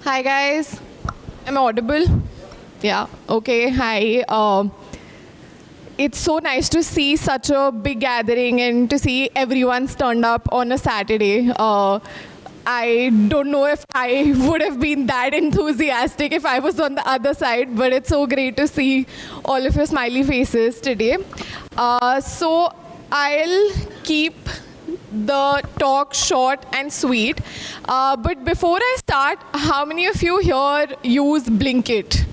Hi guys, am I audible? Yeah, okay, hi. It's so nice to see such a big gathering and to see everyone's turned up on a Saturday. I don't know if I would have been that enthusiastic if I was on the other side, but it's so great to see all of your smiley faces today. So I'll keep the talk short and sweet. But before I start, how many of you here use Blinkit?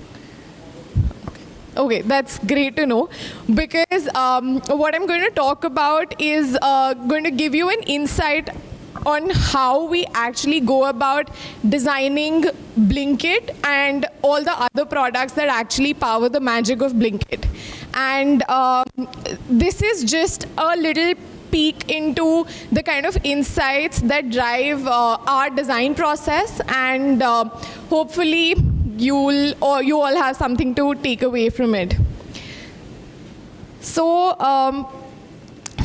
Okay, that's great to know because what I'm going to talk about is going to give you an insight on how we actually go about designing Blinkit and all the other products that actually power the magic of Blinkit. And this is just a little peek into the kind of insights that drive our design process, and hopefully you all have something to take away from it. So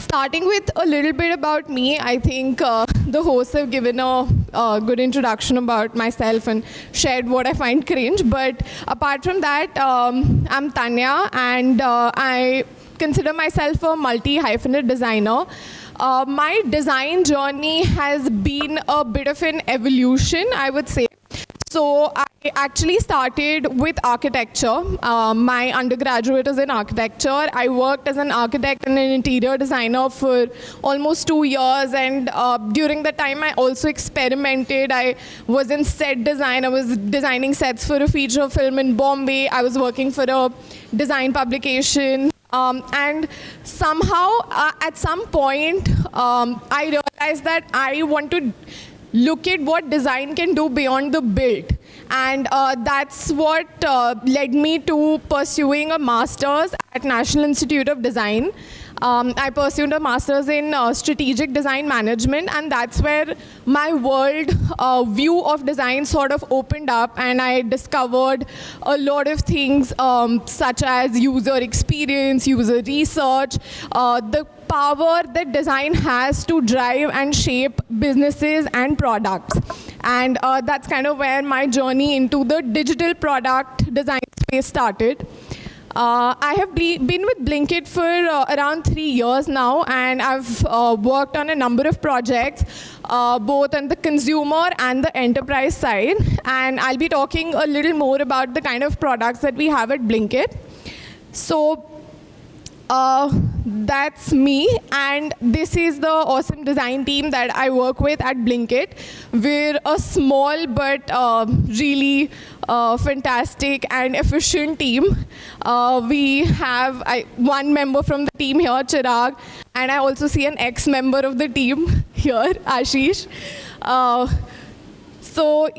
starting with a little bit about me, I think the hosts have given a good introduction about myself and shared what I find cringe. But apart from that, I'm Tanya, and I consider myself a multi-hyphenate designer. My design journey has been a bit of an evolution, I would say. So I actually started with architecture. My undergraduate is in architecture. I worked as an architect and an interior designer for almost 2 years, and during that time I also experimented. I was in set design. I was designing sets for a feature film in Bombay. I was working for a design publication. And somehow, at some point, I realized that I want to look at what design can do beyond the build. And that's what led me to pursuing a master's at National Institute of Design. I pursued a master's in strategic design management, and that's where my world view of design sort of opened up, and I discovered a lot of things such as user experience, user research, the power that design has to drive and shape businesses and products. And that's kind of where my journey into the digital product design space started. I have been with Blinkit for around 3 years now, and I've worked on a number of projects, both on the consumer and the enterprise side. And I'll be talking a little more about the kind of products that we have at Blinkit. So that's me, and this is the awesome design team that I work with at Blinkit. We're a small but really fantastic and efficient team. We have one member from the team here, Chirag, and I also see an ex-member of the team here, Ashish. So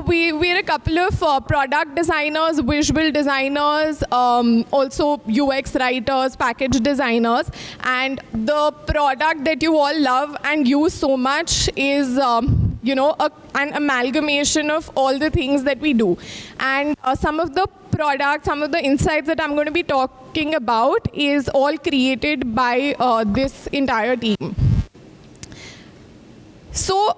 we're a couple of product designers, visual designers, also UX writers, package designers, and the product that you all love and use so much is an amalgamation of all the things that we do. And some of the products, some of the insights that I'm going to be talking about is all created by this entire team. So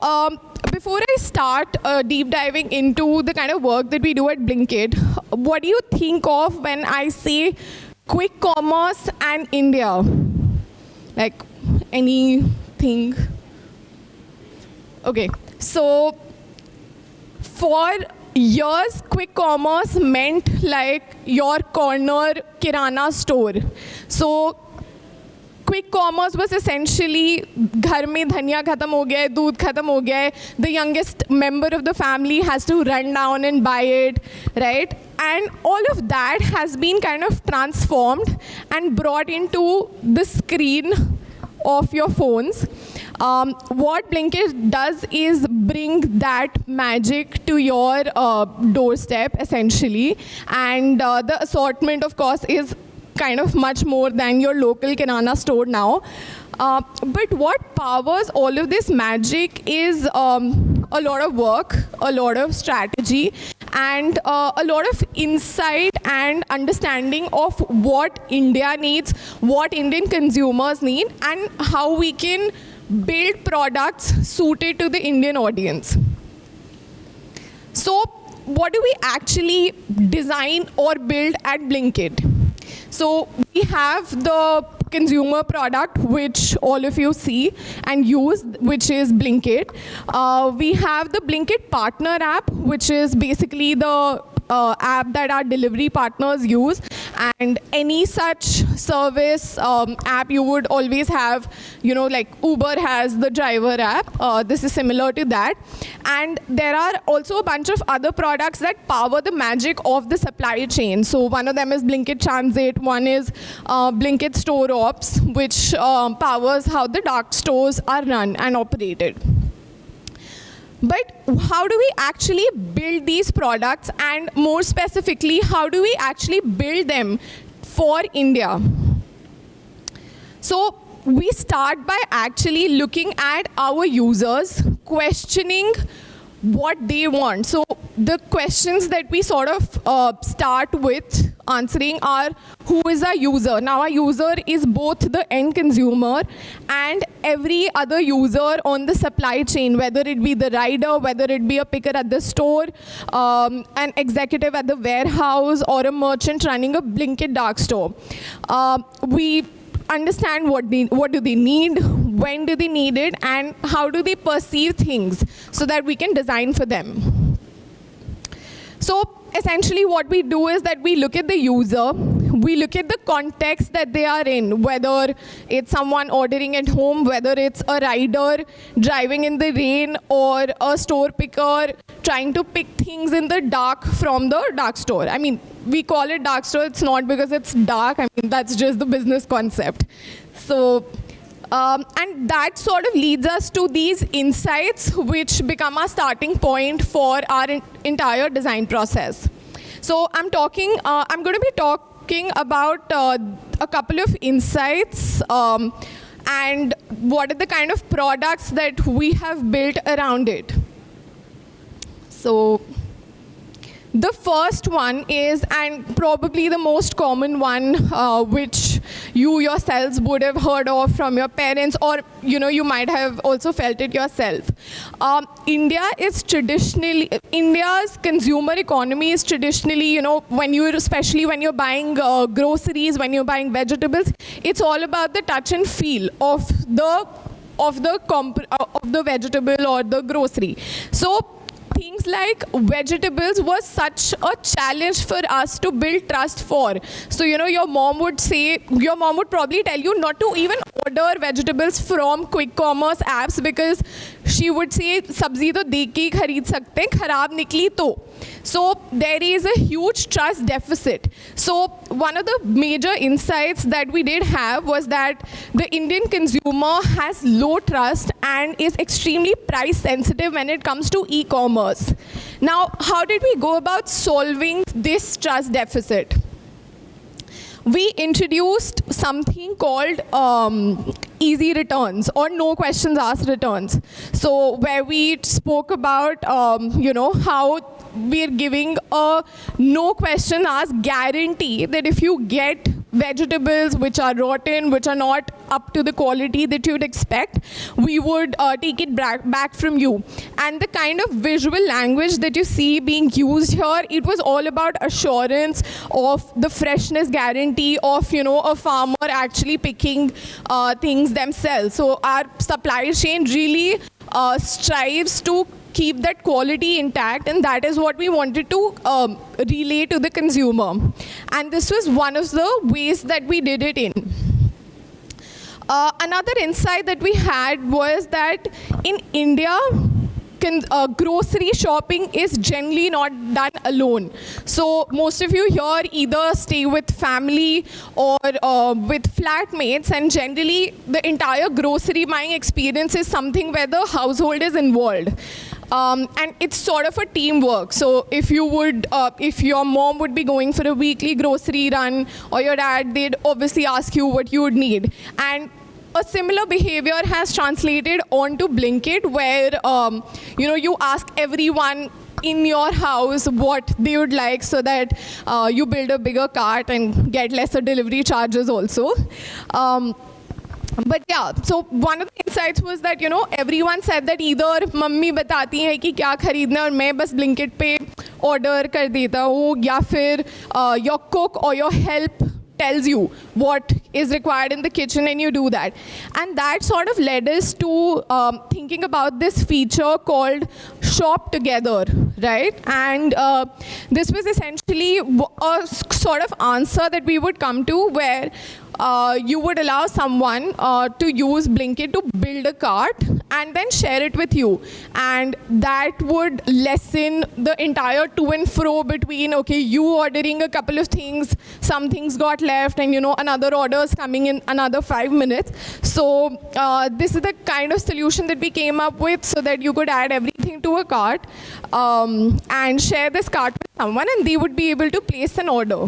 before I start deep diving into the kind of work that we do at Blinkit, what do you think of when I say quick commerce and India? Like anything? Okay, so for years, quick commerce meant like your corner kirana store. So quick commerce was essentially घर में धनिया खत्म हो गया है, दूध खत्म हो गया है, the youngest member of the family has to run down and buy it, right? And all of that has been kind of transformed and brought into the screen of your phones. What Blinkit does is bring that magic to your doorstep essentially, and the assortment of course is kind of much more than your local kirana store now. But what powers all of this magic is a lot of work, a lot of strategy, and a lot of insight and understanding of what India needs, what Indian consumers need, and how we can build products suited to the Indian audience. So what do we actually design or build at Blinkit? So we have the consumer product, which all of you see and use, which is Blinkit. We have the Blinkit Partner app, which is basically the app that our delivery partners use, and any such service app you would always have, like Uber has the driver app. This is similar to that. And there are also a bunch of other products that power the magic of the supply chain. So one of them is Blinkit Transit, one is Blinkit Store Ops, which powers how the dark stores are run and operated. But how do we actually build these products, and more specifically, how do we actually build them for India? So we start by actually looking at our users, questioning what they want. So the questions that we sort of start with answering are, who is our user? Now our user is both the end consumer and every other user on the supply chain, whether it be the rider, whether it be a picker at the store, an executive at the warehouse, or a merchant running a Blinkit dark store. We understand what do they need, when do they need it, and how do they perceive things so that we can design for them. So essentially what we do is that we look at the user, we look at the context that they are in, whether it's someone ordering at home, whether it's a rider driving in the rain, or a store picker trying to pick things in the dark from the dark store. I mean, we call it dark store, it's not because it's dark, I mean, that's just the business concept. So, and that sort of leads us to these insights, which become our starting point for our entire design process. So I'm going to be talking about a couple of insights and what are the kind of products that we have built around it. So the first one is, and probably the most common one, which you yourselves would have heard of from your parents, or you might have also felt it yourself. India's consumer economy is traditionally, especially when you're buying groceries, when you're buying vegetables, it's all about the touch and feel of the vegetable or the grocery. So things like vegetables was such a challenge for us to build trust for. So, your mom would probably tell you not to even order vegetables from quick commerce apps, because she would say, sabzi to dekh ke khareed sakte hain, kharab nikli to. So there is a huge trust deficit. So one of the major insights that we did have was that the Indian consumer has low trust and is extremely price sensitive when it comes to e-commerce. Now, how did we go about solving this trust deficit? We introduced something called easy returns, or no questions asked returns. So where we spoke about, how we're giving a no question asked guarantee that if you get vegetables which are rotten, which are not up to the quality that you'd expect, we would take it back from you. And the kind of visual language that you see being used here, it was all about assurance of the freshness guarantee of, a farmer actually picking things themselves. So our supply chain really strives to keep that quality intact, and that is what we wanted to relay to the consumer. And this was one of the ways that we did it in. Another insight that we had was that in India, grocery shopping is generally not done alone. So most of you here either stay with family or with flatmates, and generally the entire grocery buying experience is something where the household is involved. And it's sort of a teamwork. So if your mom would be going for a weekly grocery run, or your dad, they'd obviously ask you what you would need. And a similar behavior has translated onto Blinkit, where you ask everyone in your house what they would like, so that you build a bigger cart and get lesser delivery charges also. But yeah, so one of the insights was that, you know, everyone said that either mummy बताती है कि क्या खरीदना है और मैं बस Blinkit पे order कर देता हूँ, या फिर your cook or your help tells you what is required in the kitchen and you do that. And that sort of led us to thinking about this feature called Shop Together, right? And this was essentially a sort of answer that we would come to where you would allow someone to use Blinkit to build a cart and then share it with you. And that would lessen the entire to and fro between, okay, you ordering a couple of things, some things got left, and, you know, another order is coming in another 5 minutes. So this is the kind of solution that we came up with, so that you could add everything to a cart and share this cart with someone, and they would be able to place an order.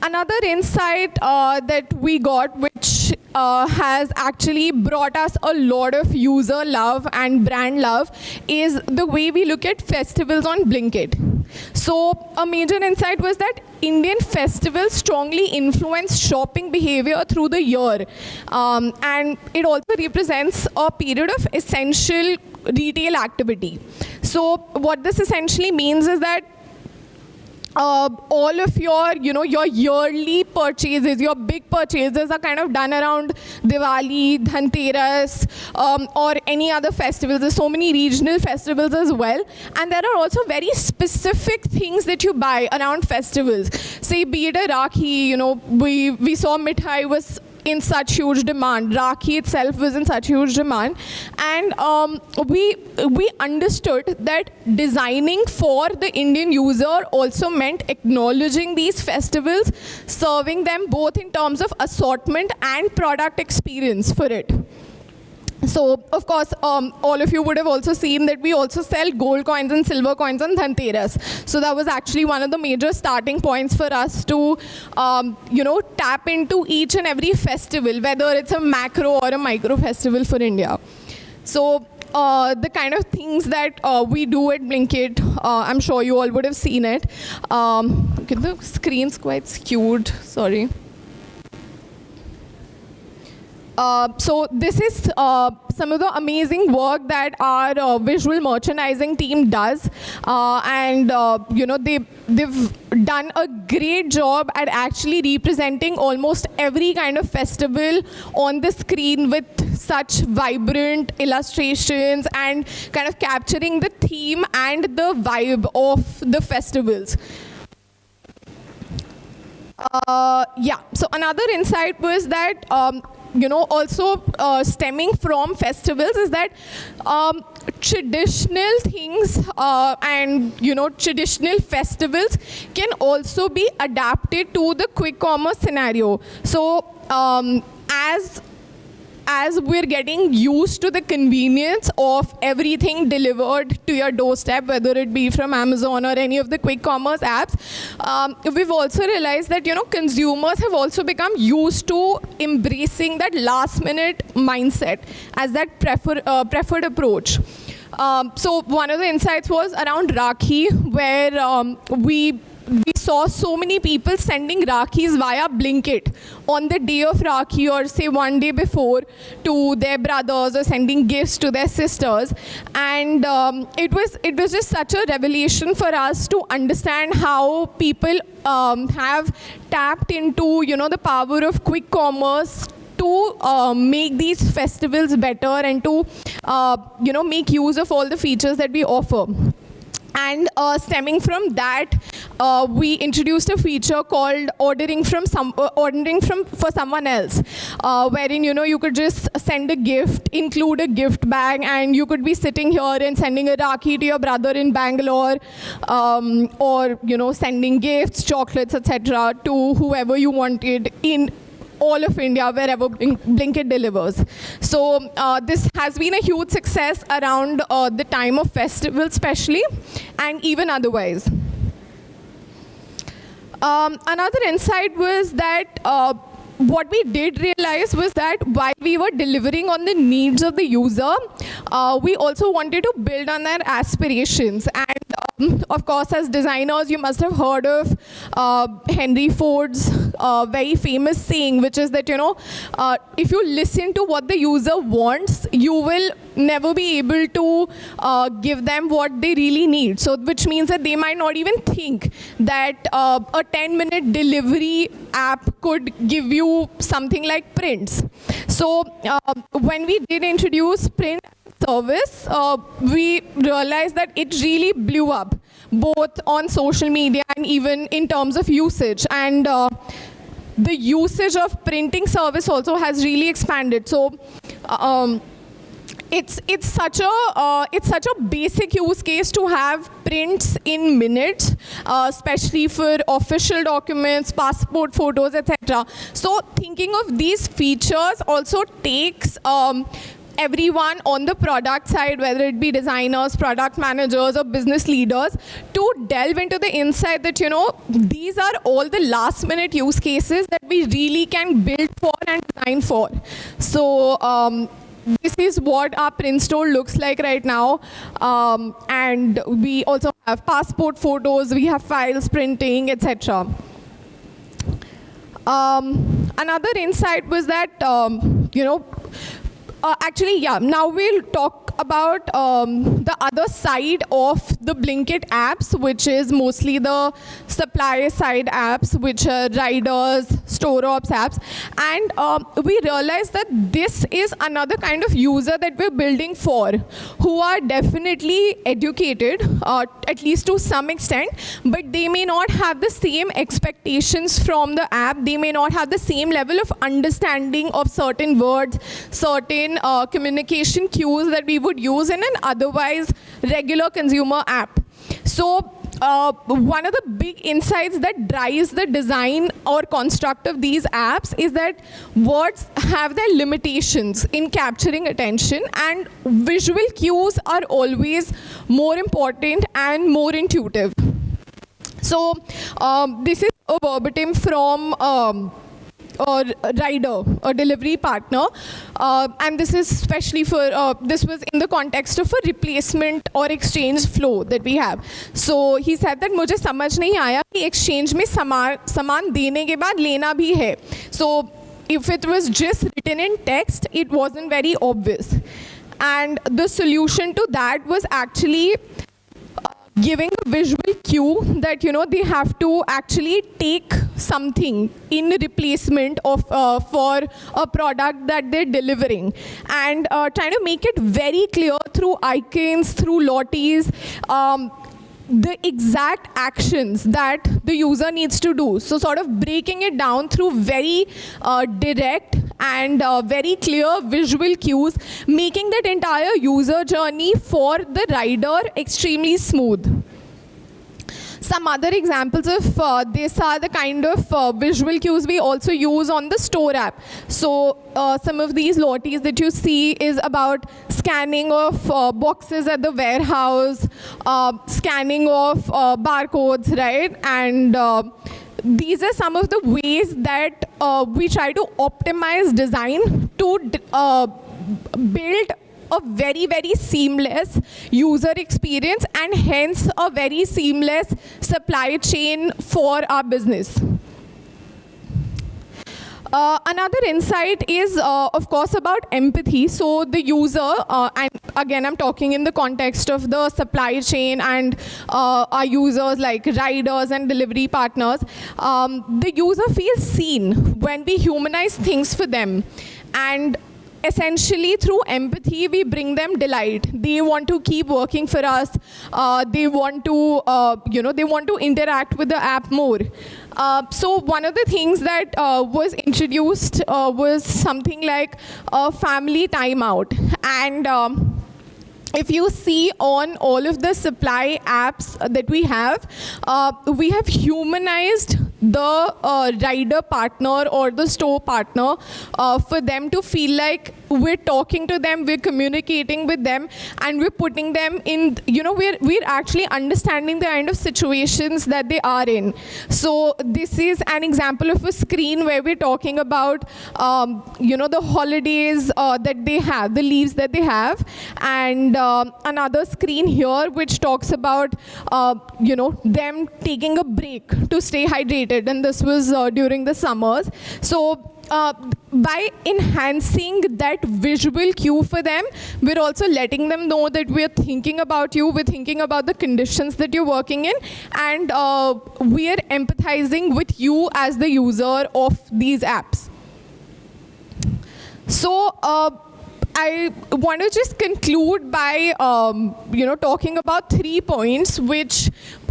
Another insight that we got, which has actually brought us a lot of user love and brand love, is the way we look at festivals on Blinkit. So a major insight was that Indian festivals strongly influence shopping behavior through the year. And it also represents a period of essential retail activity. So what this essentially means is that all of your, you know, your yearly purchases, your big purchases are kind of done around Diwali, Dhanteras, or any other festivals. There's so many regional festivals as well. And there are also very specific things that you buy around festivals. Say, be it a Rakhi, you know, we saw mithai was in such huge demand. Rakhi itself was in such huge demand. And we understood that designing for the Indian user also meant acknowledging these festivals, serving them both in terms of assortment and product experience for it. So, of course, all of you would have also seen that we also sell gold coins and silver coins on Dhanteras. So that was actually one of the major starting points for us to, you know, tap into each and every festival, whether it's a macro or a micro festival for India. So the kind of things that we do at Blinkit, I'm sure you all would have seen it. Okay, the screen's quite skewed, sorry. So this is some of the amazing work that our visual merchandising team does, and you know, they've done a great job at actually representing almost every kind of festival on the screen with such vibrant illustrations and kind of capturing the theme and the vibe of the festivals. Yeah, so another insight was that you know, also stemming from festivals is that traditional things and, you know, traditional festivals can also be adapted to the quick commerce scenario. So as we're getting used to the convenience of everything delivered to your doorstep, whether it be from Amazon or any of the quick commerce apps, we've also realized that, you know, consumers have also become used to embracing that last minute mindset as that preferred approach. So one of the insights was around Rakhi, where we saw so many people sending Rakhis via Blinkit on the day of Rakhi, or say one day before, to their brothers, or sending gifts to their sisters. And it was just such a revelation for us to understand how people have tapped into, you know, the power of quick commerce to make these festivals better and to you know, make use of all the features that we offer. And stemming from that, we introduced a feature called ordering for someone else, wherein, you know, you could just send a gift, include a gift bag, and you could be sitting here and sending a Rakhi to your brother in Bangalore, or, you know, sending gifts, chocolates, etc. to whoever you wanted in all of India, wherever Blinkit delivers. So this has been a huge success around the time of festivals especially, and even otherwise. Another insight was that what we did realize was that while we were delivering on the needs of the user, we also wanted to build on their aspirations. And of course, as designers, you must have heard of Henry Ford's very famous saying, which is that, if you listen to what the user wants, you will never be able to give them what they really need. So, which means that they might not even think that a 10-minute delivery app could give you something like prints. So, when we did introduce print service, we realized that it really blew up, both on social media and even in terms of usage. And the usage of printing service also has really expanded. So it's such a basic use case to have prints in minutes, especially for official documents, passport photos, etc. So thinking of these features also takes everyone on the product side, whether it be designers, product managers, or business leaders, to delve into the insight that, these are all the last minute use cases that we really can build for and design for. So this is what our print store looks like right now. And we also have passport photos, we have files printing, etc. Another insight was that, now we'll talk about the other side of the Blinkit apps, which is mostly the supplier side apps, which are riders, store ops apps. And we realized that this is another kind of user that we're building for, who are definitely educated, at least to some extent, but they may not have the same expectations from the app. They may not have the same level of understanding of certain words, certain communication cues that we would use in an otherwise regular consumer app. So one of the big insights that drives the design or construct of these apps is that words have their limitations in capturing attention, and visual cues are always more important and more intuitive. So this is a verbatim from or rider, a delivery partner, and this is especially for, this was in the context of a replacement or exchange flow that we have. So he said that मुझे समझ नहीं आया कि exchange में सामान देने के बाद लेना भी है. So if it was just written in text, it wasn't very obvious. And the solution to that was actually giving a visual cue that, they have to actually take something in replacement of for a product that they're delivering, and trying to make it very clear through icons, through lotties, the exact actions that the user needs to do. So sort of breaking it down through very direct and very clear visual cues, making that entire user journey for the rider extremely smooth. Some other examples of this are the kind of visual cues we also use on the store app. So some of these lotties that you see is about scanning of boxes at the warehouse, scanning of barcodes, right? And these are some of the ways that we try to optimize design to build a very, very seamless user experience, and hence a very seamless supply chain for our business. Another insight is, of course, about empathy. So the user, and again, I'm talking in the context of the supply chain and our users like riders and delivery partners, the user feels seen when we humanize things for them. And essentially, through empathy, we bring them delight. They want to keep working for us. They want to, they want to interact with the app more. So one of the things that was introduced was something like a family timeout. And if you see on all of the supply apps that we have humanized the rider partner or the store partner for them to feel like we're talking to them, we're communicating with them, and we're putting them in, we're actually understanding the kind of situations that they are in. So this is an example of a screen where we're talking about, the holidays that they have, the leaves that they have, and another screen here which talks about, them taking a break to stay hydrated, and this was during the summers. So by enhancing that visual cue for them, we're also letting them know that we're thinking about you, we're thinking about the conditions that you're working in, and we're empathizing with you as the user of these apps. So I want to just conclude by, talking about 3 points which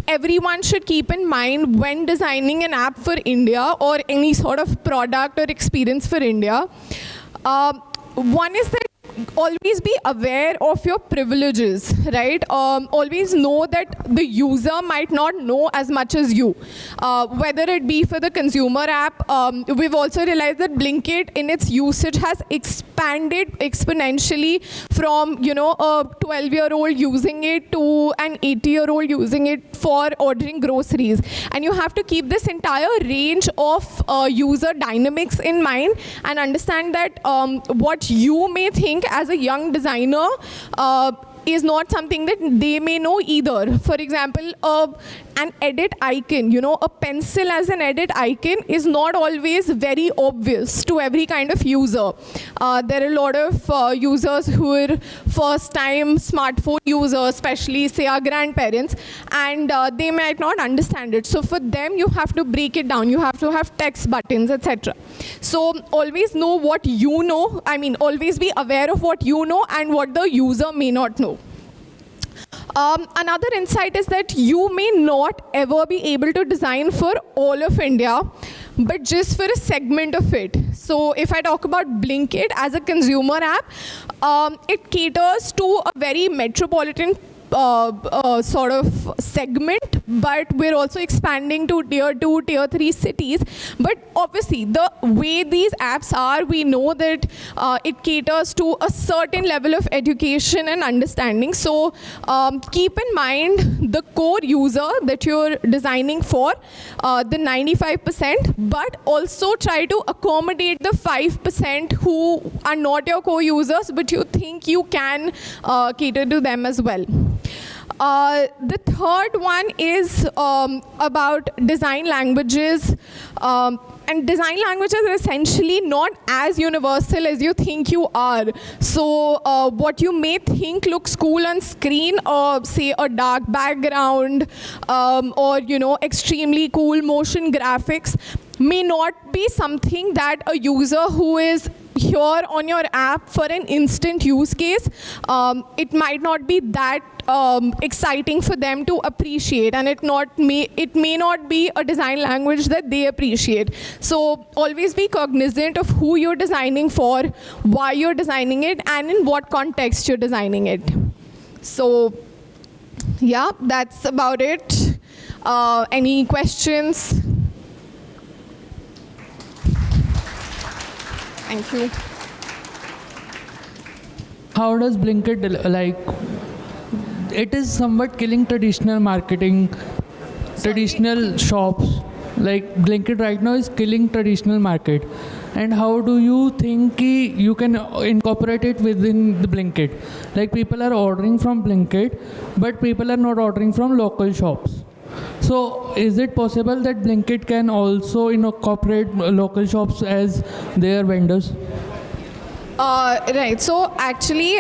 everyone should keep in mind when designing an app for India or any sort of product or experience for India. One is that always be aware of your privileges, right? Always know that the user might not know as much as you. Whether it be for the consumer app, we've also realized that Blinkit in its usage has expanded exponentially from, a 12-year-old using it to an 80-year-old using it for ordering groceries. And you have to keep this entire range of user dynamics in mind and understand that what you may think as a young designer is not something that they may know either. For example, an edit icon, a pencil as an edit icon is not always very obvious to every kind of user. There are a lot of users who are first-time smartphone users, especially say our grandparents, and they might not understand it. So for them, you have to break it down. You have to have text buttons, etc. So always know what you know. Always be aware of what you know and what the user may not know. Another insight is that you may not ever be able to design for all of India, but just for a segment of it. So if I talk about Blinkit as a consumer app, it caters to a very metropolitan sort of segment, but we're also expanding to tier 2, tier 3 cities. But obviously, the way these apps are, we know that it caters to a certain level of education and understanding. So keep in mind the core user that you're designing for, the 95%, but also try to accommodate the 5% who are not your core users, but you think you can cater to them as well. The third one is about design languages. And design languages are essentially not as universal as you think you are. So what you may think looks cool on screen, say a dark background, or extremely cool motion graphics, may not be something that a user who is here on your app for an instant use case, it might not be that exciting for them to appreciate, and it may not be a design language that they appreciate. So always be cognizant of who you're designing for, why you're designing it, and in what context you're designing it. So yeah, that's about it. Any questions? Thank you. How does Blinkit, it is somewhat killing traditional marketing, traditional shops. Like Blinkit right now is killing traditional market. And how do you think you can incorporate it within the Blinkit? Like people are ordering from Blinkit, but people are not ordering from local shops. So is it possible that Blinkit can also incorporate local shops as their vendors? Right. So actually,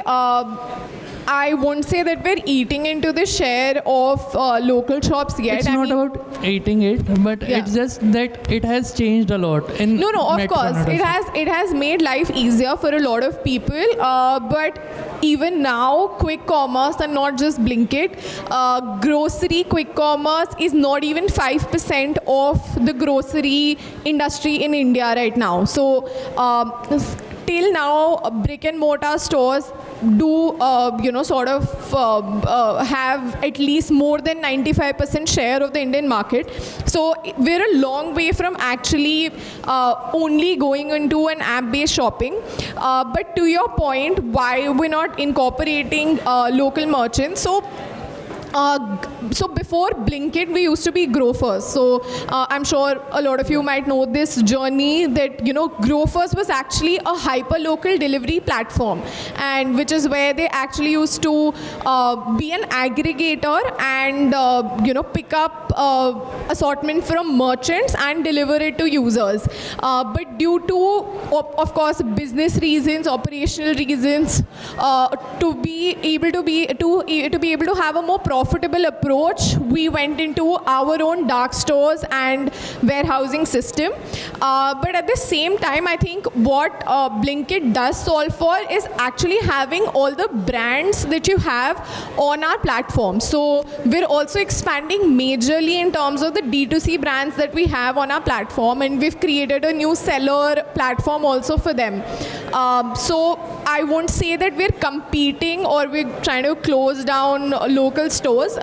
I won't say that we're eating into the share of local shops yet. It's not about eating it, but Yeah. it's just that it has changed a lot. No, of Metro course. Karnataka. It has made life easier for a lot of people. But even now, quick commerce and not just Blinkit, grocery quick commerce is not even 5% of the grocery industry in India right now. So till now, brick and mortar stores do, sort of have at least more than 95% share of the Indian market. So we're a long way from actually only going into an app-based shopping. But to your point, why we're not incorporating local merchants? So before Blinkit, we used to be Grofers. So I'm sure a lot of you might know this journey that, Grofers was actually a hyper-local delivery platform, and which is where they actually used to be an aggregator and, pick up assortment from merchants and deliver it to users. But due to, of course, business reasons, operational reasons, to be able to have a more profitable approach, we went into our own dark stores and warehousing system. But at the same time, I think what Blinkit does solve for is actually having all the brands that you have on our platform. So we're also expanding majorly in terms of the D2C brands that we have on our platform, and we've created a new seller platform also for them. So I won't say that we're competing or we're trying to close down local stores.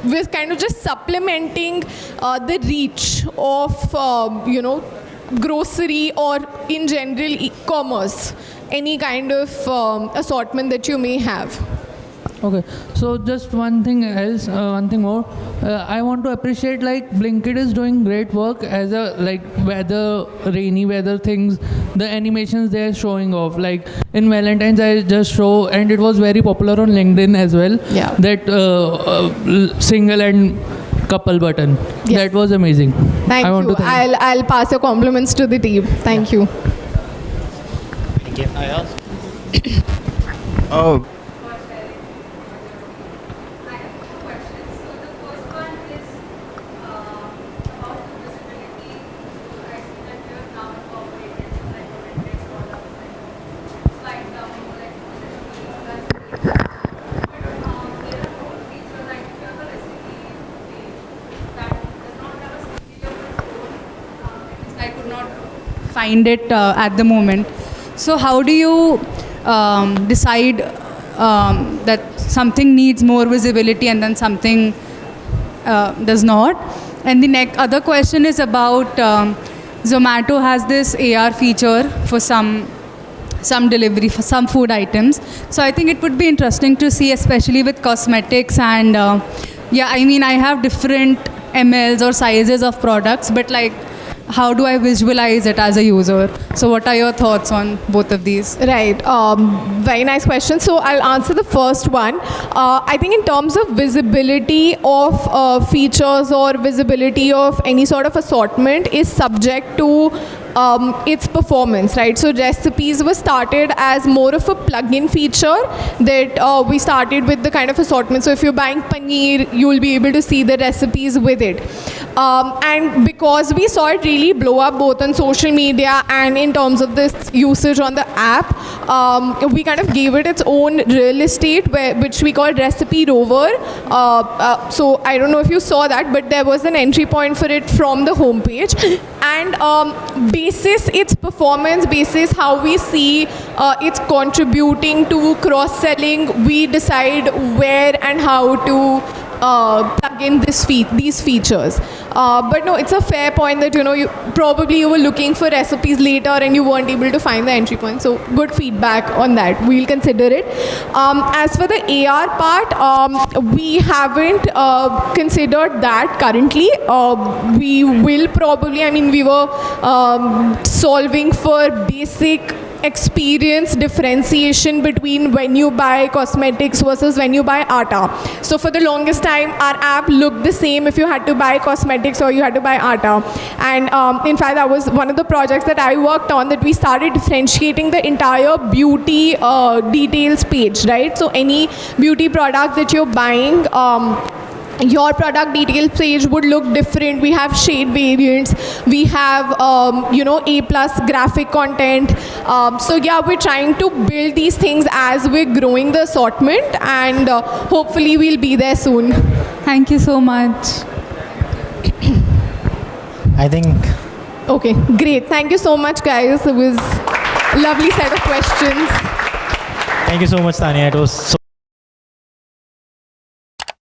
We're kind of just supplementing the reach of, grocery or in general e-commerce, any kind of assortment that you may have. Okay, so just one thing else, one thing more. I want to appreciate like Blinkit is doing great work as a rainy weather things, the animations they're showing off. Like in Valentine's, I just show, and it was very popular on LinkedIn as well. Yeah. That single and couple button. Yes. That was amazing. Thank you. I'll pass your compliments to the team. Thank you. Thank you. Oh. I could not find it at the moment. So how do you decide that something needs more visibility and then something does not? And the other question is about Zomato has this AR feature for some delivery for some food items. So I think it would be interesting to see, especially with cosmetics and I have different mls or sizes of products, but like, how do I visualize it as a user? So what are your thoughts on both of these? Right. Very nice question. So I'll answer the first one. I think in terms of visibility of features or visibility of any sort of assortment is subject to its performance, right? So recipes was started as more of a plug-in feature that we started with the kind of assortment. So if you're buying paneer, you'll be able to see the recipes with it. And because we saw it really blow up both on social media and in terms of this usage on the app, we kind of gave it its own real estate which we called Recipe Rover. So I don't know if you saw that, but there was an entry point for it from the homepage. And basis its performance, basis how we see it's contributing to cross-selling, we decide where and how to plug in these features. But no, it's a fair point that, you were looking for recipes later and you weren't able to find the entry point. So good feedback on that. We'll consider it. As for the AR part, we haven't considered that currently. We will probably, we were solving for basic experience differentiation between when you buy cosmetics versus when you buy atta. So for the longest time, our app looked the same if you had to buy cosmetics or you had to buy atta. And in fact, that was one of the projects that I worked on, that we started differentiating the entire beauty details page, right? So any beauty product that you're buying, your product details page would look different. We have shade variants. We have, A+ graphic content. So yeah, we're trying to build these things as we're growing the assortment, and hopefully we'll be there soon. Thank you so much. I think. Okay, great. Thank you so much, guys. It was lovely set of questions. Thank you so much, Tanya. It was so